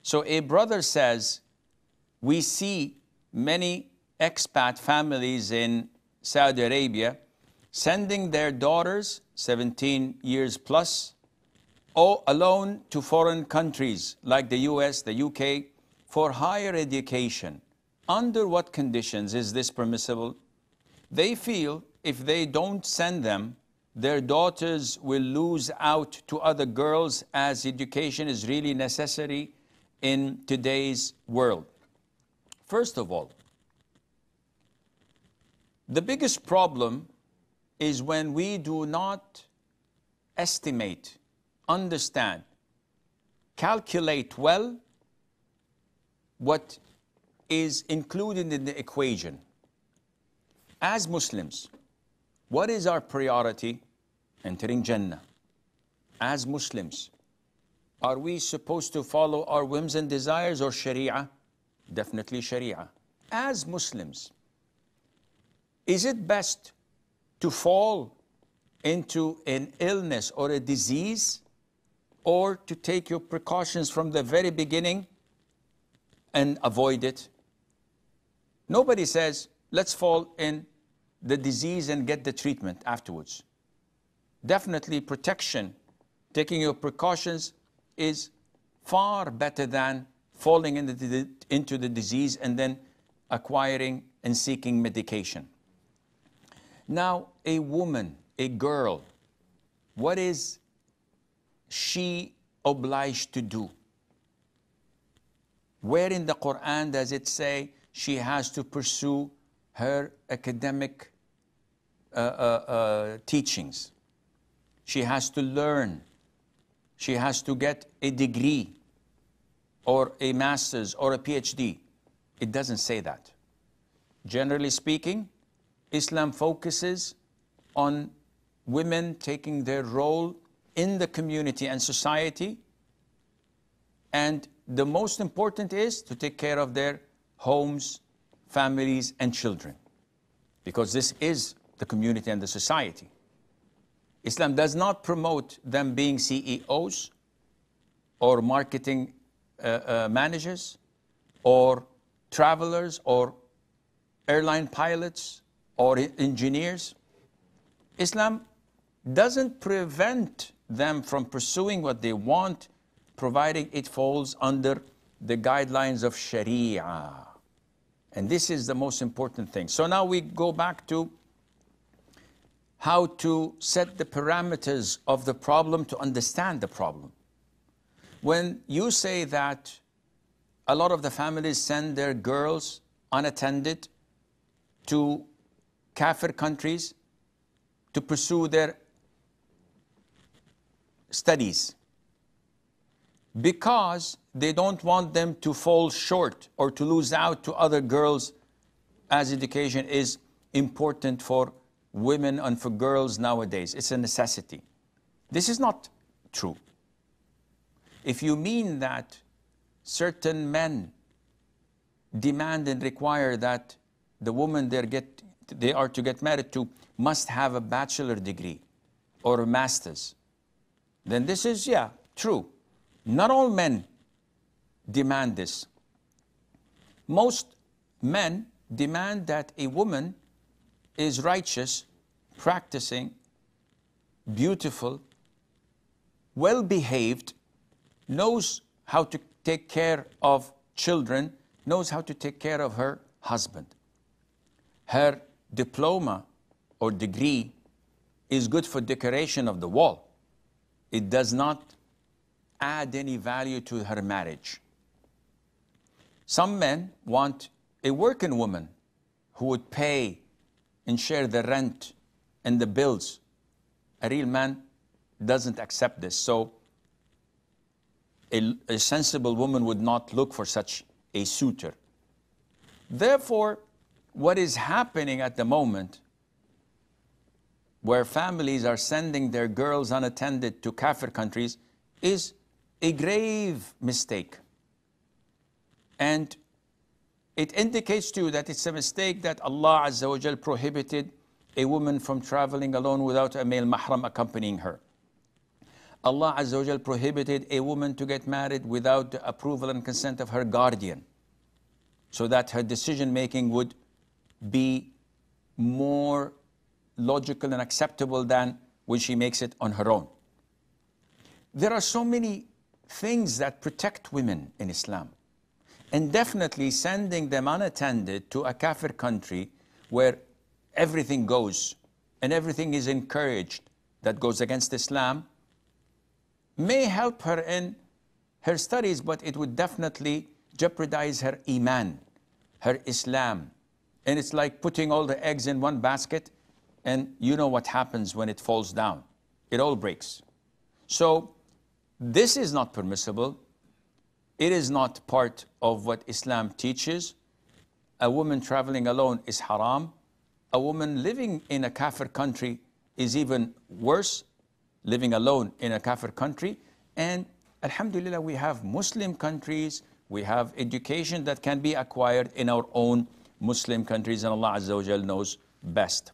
So a brother says, we see many expat families in Saudi Arabia sending their daughters, 17 years plus, all alone to foreign countries like the US, the UK, for higher education. Under what conditions is this permissible? They feel if they don't send them, their daughters will lose out to other girls, as education is really necessary in today's world. First of all, the biggest problem is when we do not estimate, understand, calculate well what is included in the equation. As Muslims, what is our priority? Entering Jannah. As Muslims, are we supposed to follow our whims and desires or Sharia? Definitely Sharia. As Muslims, is it best to fall into an illness or a disease, or to take your precautions from the very beginning and avoid it? Nobody says, let's fall in the disease and get the treatment afterwards. Definitely protection, taking your precautions is far better than falling into the disease and then acquiring and seeking medication. Now, a woman, a girl, what is she obliged to do? Where in the Quran does it say she has to pursue her academic teachings? She has to learn. She has to get a degree or a master's or a PhD. It doesn't say that. Generally speaking, Islam focuses on women taking their role in the community and society, and the most important is to take care of their homes, families, and children, because this is the community and the society. Islam does not promote them being CEOs or marketing managers or travelers or airline pilots or engineers. Islam doesn't prevent them from pursuing what they want, providing it falls under the guidelines of Sharia. And this is the most important thing. So now we go back to how to set the parameters of the problem to understand the problem. When you say that a lot of the families send their girls unattended to Kafir countries to pursue their studies because they don't want them to fall short or to lose out to other girls, as education is important for women and for girls nowadays. It's a necessity. This is not true. If you mean that certain men demand and require that the woman they are to get married to must have a bachelor degree or a master's, then this is, yeah, true. Not all men demand this. Most men demand that a woman is righteous, practicing, beautiful, well-behaved, knows how to take care of children, knows how to take care of her husband. Her diploma or degree is good for decoration of the wall. It does not add any value to her marriage. Some men want a working woman who would pay and share the rent and the bills. A real man doesn't accept this. So a sensible woman would not look for such a suitor. Therefore, what is happening at the moment, where families are sending their girls unattended to Kafir countries, is a grave mistake. And it indicates to you that it's a mistake that Allah Azza wa Jal prohibited a woman from traveling alone without a male mahram accompanying her. Allah Azza wa Jal prohibited a woman to get married without the approval and consent of her guardian, so that her decision making would be more logical and acceptable than when she makes it on her own. There are so many things that protect women in Islam. And definitely sending them unattended to a kafir country where everything goes and everything is encouraged that goes against Islam may help her in her studies, but it would definitely jeopardize her iman, her Islam. And it's like putting all the eggs in one basket, and you know what happens when it falls down. It all breaks. So this is not permissible. It is not part of what Islam teaches. A woman traveling alone is haram. A woman living in a kafir country is even worse, living alone in a kafir country. And alhamdulillah, we have Muslim countries, we have education that can be acquired in our own Muslim countries, and Allah Azza wa Jal knows best.